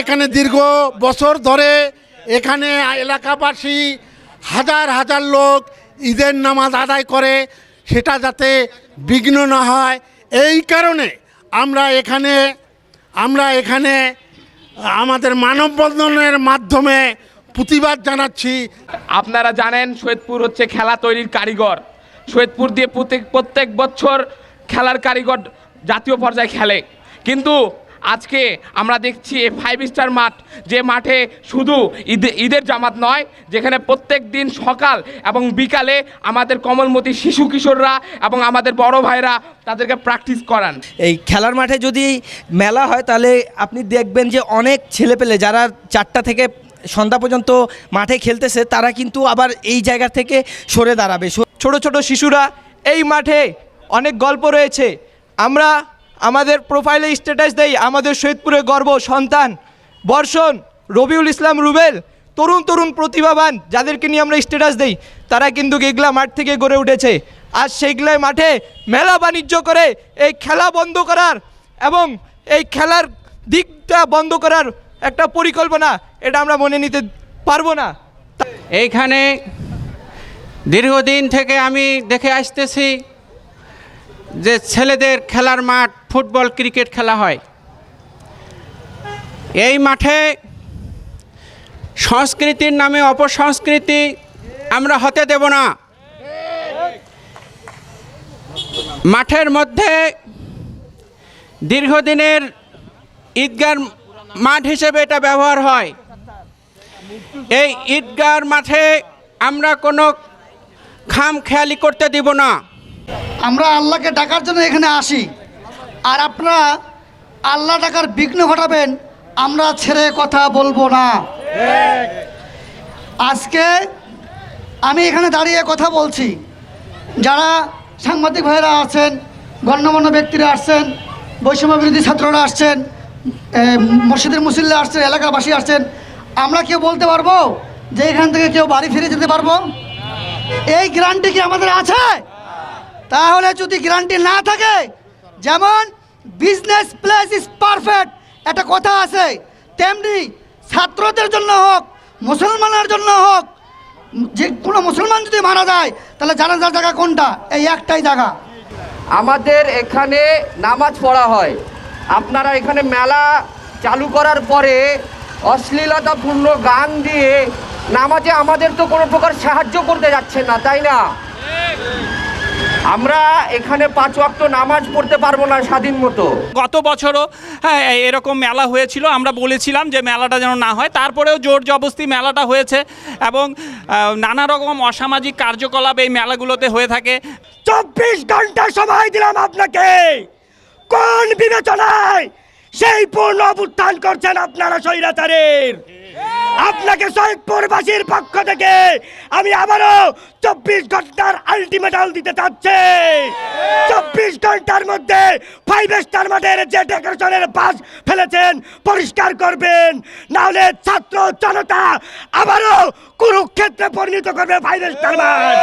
এখানে দীর্ঘ বছর ধরে এখানে এলাকাবাসী হাজার হাজার লোক ঈদের নামাজ আদায় করে, সেটা যাতে বিঘ্ন না হয় এই কারণে আমরা এখানে আমাদের মানববন্ধনের মাধ্যমে প্রতিবাদ জানাচ্ছি। আপনারা জানেন সৈয়দপুর হচ্ছে খেলা তৈরির কারিগর। সৈয়দপুর দিয়ে প্রত্যেক বছর খেলার কারিগর জাতীয় পর্যায়ে খেলে, কিন্তু আজকে আমরা দেখছি এই 5 স্টার মাঠ, যে মাঠে শুধু ঈদের জামাত নয়, যেখানে প্রত্যেক দিন সকাল এবং বিকালে আমাদের কমলমতি শিশু কিশোররা এবং আমাদের বড় ভাইরা তাদেরকে প্র্যাকটিস করান। এই খেলার মাঠে যদি মেলা হয় তাহলে আপনি দেখবেন যে অনেক ছেলেপেলে যারা 4টা থেকে সন্ধ্যা পর্যন্ত মাঠে খেলতেছে তারা কিন্তু আবার এই জায়গা থেকে সরে দাঁড়াবে। ছোট ছোট শিশুরা এই মাঠে অনেক গল্প রয়েছে। আমরা আমাদের প্রোফাইলে স্ট্যাটাস দেই আমাদের সৈয়দপুরের গর্ব সন্তান বর্ষণ, রবিউল ইসলাম রুবেল, তরুণ প্রতিভাবান যাদেরকে নিয়ে আমরা স্ট্যাটাস দেই, তারা কিন্তু এগলা মাঠ থেকে গড়ে উঠেছে। আজ সেইগুলাই মাঠে মেলা বাণিজ্য করে এই খেলা বন্ধ করার এবং এই খেলার দিকটা বন্ধ করার একটা পরিকল্পনা, এটা আমরা মনে নিতে পারবো না। এইখানে দীর্ঘদিন থেকে আমি দেখে আসতেছি যে ছেলেদের খেলার মাঠ, ফুটবল ক্রিকেট খেলা হয়। এই মাঠে সংস্কৃতির নামে অপসংস্কৃতি আমরা হতে দেব না। মাঠের মধ্যে দীর্ঘদিনের ঈদগার মাঠ হিসেবে এটা ব্যবহার হয়। এই ঈদগার মাঠে আমরা কোনো খামখেয়ালি করতে দিব না। আমরা আল্লাহকে ডাকার জন্য এখানে আসি, আর আপনারা আল্লাহ ডাকার বিঘ্ন ঘটাবেন, আমরা ছেড়ে কথা বলবো না। আজকে আমি এখানে দাঁড়িয়ে কথা বলছি, যারা সাংবাদিক ভাইরা আছেন, গণ্যমান্য ব্যক্তিরা আসছেন, বৈষম্য বিরোধী ছাত্ররা আসছেন, মসজিদের মুসল্লিরা আসছেন, এলাকাবাসী আসছেন, আমরা কেউ বলতে পারবো যে এখান থেকে কেউ বাড়ি ফিরে যেতে পারবো? এই গ্যারান্টি কি আমাদের আছে? তাহলে যদি গ্যারান্টি না থাকে, যেমন বিজনেস প্লেস ইজ পারফেক্ট একটা কথা আছে, তেমনি ছাত্রদের জন্য হোক, মুসলমানের জন্য হোক, যে কোনো মুসলমান যদি মারা যায় তাহলে জানাজার জায়গা কোনটা? এই একটাই জায়গা। আমাদের এখানে নামাজ পড়া হয়। আপনারা এখানে মেলা চালু করার পরে অশ্লীলতাপূর্ণ গান দিয়ে নামাজে আমাদের তো কোনো প্রকার সাহায্য করতে যাচ্ছেন না, তাই না? আমরা এখানে 5 ওয়াক্ত নামাজ পড়তে পারবো না স্বাধীন মতো। গত বছরও এরকম মেলা হয়েছিল, আমরা বলেছিলাম যে মেলাটা যেন না হয়, তারপরেও জোর জবরদস্তি মেলাটা হয়েছে এবং নানা রকম অসামাজিক কার্যকলাপ এই মেলাগুলোতে হয়ে থাকে। 24 ঘন্টা সময় দিলাম আপনাকে, কোন বিবেচনায় সেই পূর্ণ অভ্যুত্থান করছেন আপনারা স্বৈরাচারের? আপনাকে সৈয়দপুরবাসীর পক্ষ থেকে আমি আবারও 24 ঘন্টার আলটিমেটাম দিতে চাচ্ছি। 24 ঘন্টার মধ্যে 5 স্টার মাঠের যে ডেকোরেশনের পাশ ফেলেছেন পরিষ্কার করবেন, না হলে ছাত্র জনতা আবারও কুরুক্ষেত্রে পরিণত করবে 5 স্টার মাঠ।